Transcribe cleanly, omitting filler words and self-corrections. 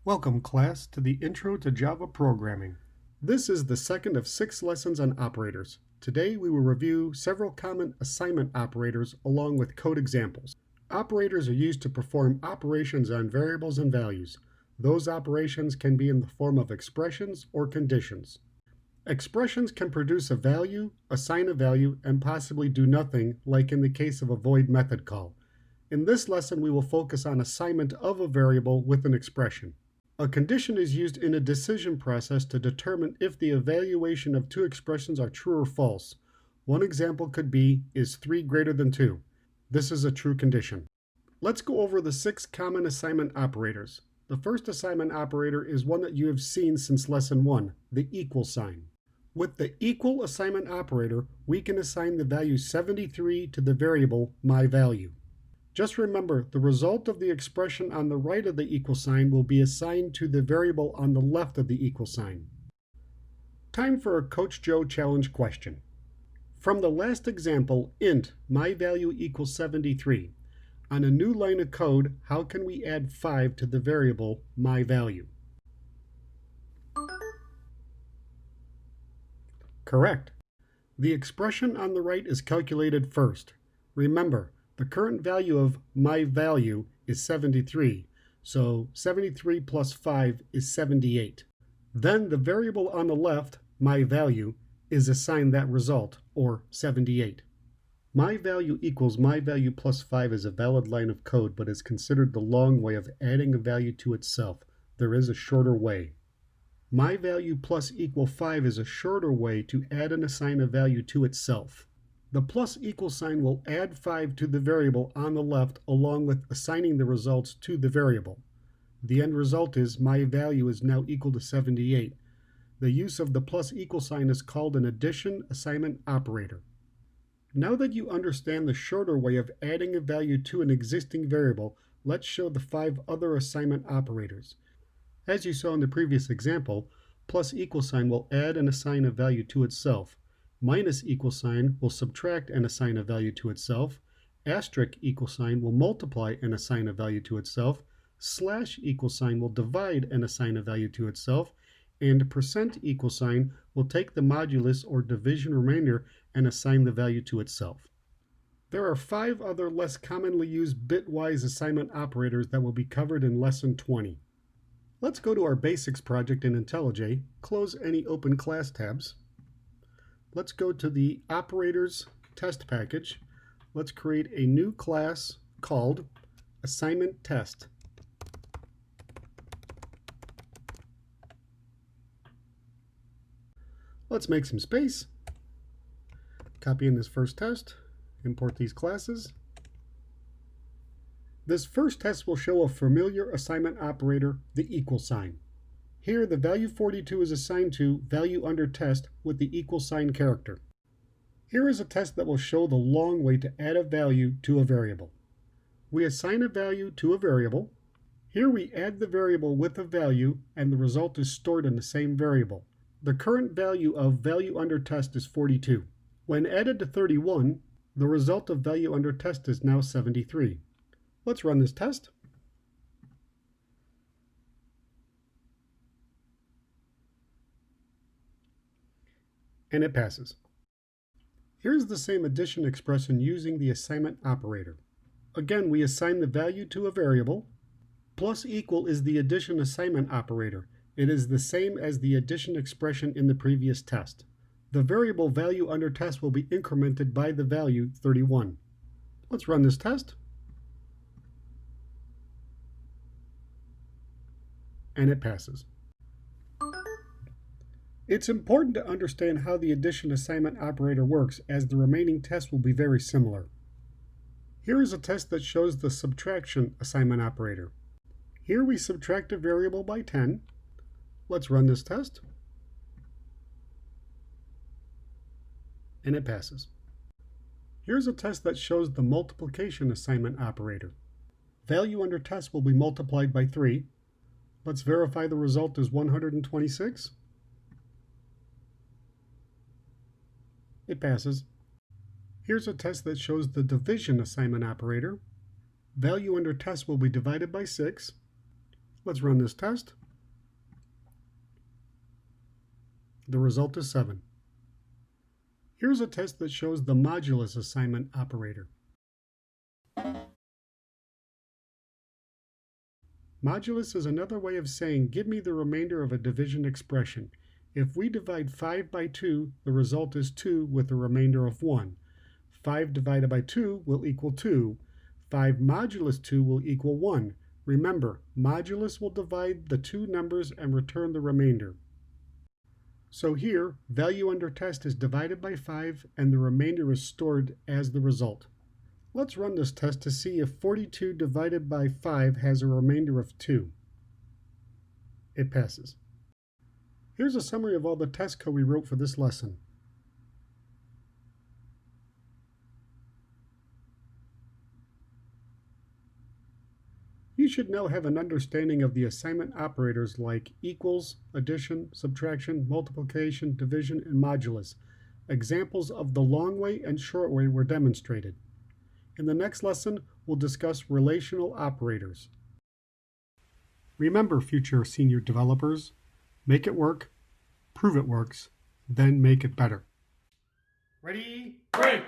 Welcome, class, to the Intro to Java Programming. This is the second of 6 lessons on operators. Today we will review several common assignment operators along with code examples. Operators are used to perform operations on variables and values. Those operations can be in the form of expressions or conditions. Expressions can produce a value, assign a value, and possibly do nothing, like in the case of a void method call. In this lesson, we will focus on assignment of a variable with an expression. A condition is used in a decision process to determine if the evaluation of two expressions are true or false. One example could be, is 3 greater than 2? This is a true condition. Let's go over the 6 common assignment operators. The first assignment operator is one that you have seen since lesson 1, the equal sign. With the equal assignment operator, we can assign the value 73 to the variable myValue. Just remember, the result of the expression on the right of the equal sign will be assigned to the variable on the left of the equal sign. Time for a Coach Joe challenge question. From the last example, int myValue equals 73. On a new line of code, how can we add 5 to the variable myValue? Correct. The expression on the right is calculated first. Remember, the current value of myValue is 73, so 73 plus 5 is 78. Then the variable on the left, myValue, is assigned that result, or 78. MyValue equals myValue plus 5 is a valid line of code, but is considered the long way of adding a value to itself. There is a shorter way. MyValue plus equal 5 is a shorter way to add and assign a value to itself. The plus equal sign will add 5 to the variable on the left along with assigning the results to the variable. The end result is myValue is now equal to 78. The use of the plus equal sign is called an addition assignment operator. Now that you understand the shorter way of adding a value to an existing variable, let's show the 5 other assignment operators. As you saw in the previous example, plus equal sign will add and assign a value to itself. Minus equal sign will subtract and assign a value to itself. Asterisk equal sign will multiply and assign a value to itself. Slash equal sign will divide and assign a value to itself. And percent equal sign will take the modulus or division remainder and assign the value to itself. There are 5 other less commonly used bitwise assignment operators that will be covered in lesson 20. Let's go to our basics project in IntelliJ, close any open class tabs. Let's go to the operators test package. Let's create a new class called assignment test. Let's make some space. Copy in this first test, import these classes. This first test will show a familiar assignment operator, the equal sign. Here, the value 42 is assigned to value under test with the equal sign character. Here is a test that will show the long way to add a value to a variable. We assign a value to a variable. Here we add the variable with a value, and the result is stored in the same variable. The current value of value under test is 42. When added to 31, the result of value under test is now 73. Let's run this test. And it passes. Here's the same addition expression using the assignment operator. Again, we assign the value to a variable. Plus equal is the addition assignment operator. It is the same as the addition expression in the previous test. The variable value under test will be incremented by the value 31. Let's run this test. And it passes. It's important to understand how the addition assignment operator works, as the remaining tests will be very similar. Here is a test that shows the subtraction assignment operator. Here we subtract a variable by 10. Let's run this test. And it passes. Here's a test that shows the multiplication assignment operator. Value under test will be multiplied by 3. Let's verify the result is 126. It passes. Here's a test that shows the division assignment operator. Value under test will be divided by 6. Let's run this test. The result is 7. Here's a test that shows the modulus assignment operator. Modulus is another way of saying, give me the remainder of a division expression. If we divide 5 by 2, the result is 2 with a remainder of 1. 5 divided by 2 will equal 2. 5 modulus 2 will equal 1. Remember, modulus will divide the two numbers and return the remainder. So here, value under test is divided by 5 and the remainder is stored as the result. Let's run this test to see if 42 divided by 5 has a remainder of 2. It passes. Here's a summary of all the test code we wrote for this lesson. You should now have an understanding of the assignment operators like equals, addition, subtraction, multiplication, division, and modulus. Examples of the long way and short way were demonstrated. In the next lesson, we'll discuss relational operators. Remember, future senior developers, make it work, prove it works, then make it better. Ready? Break!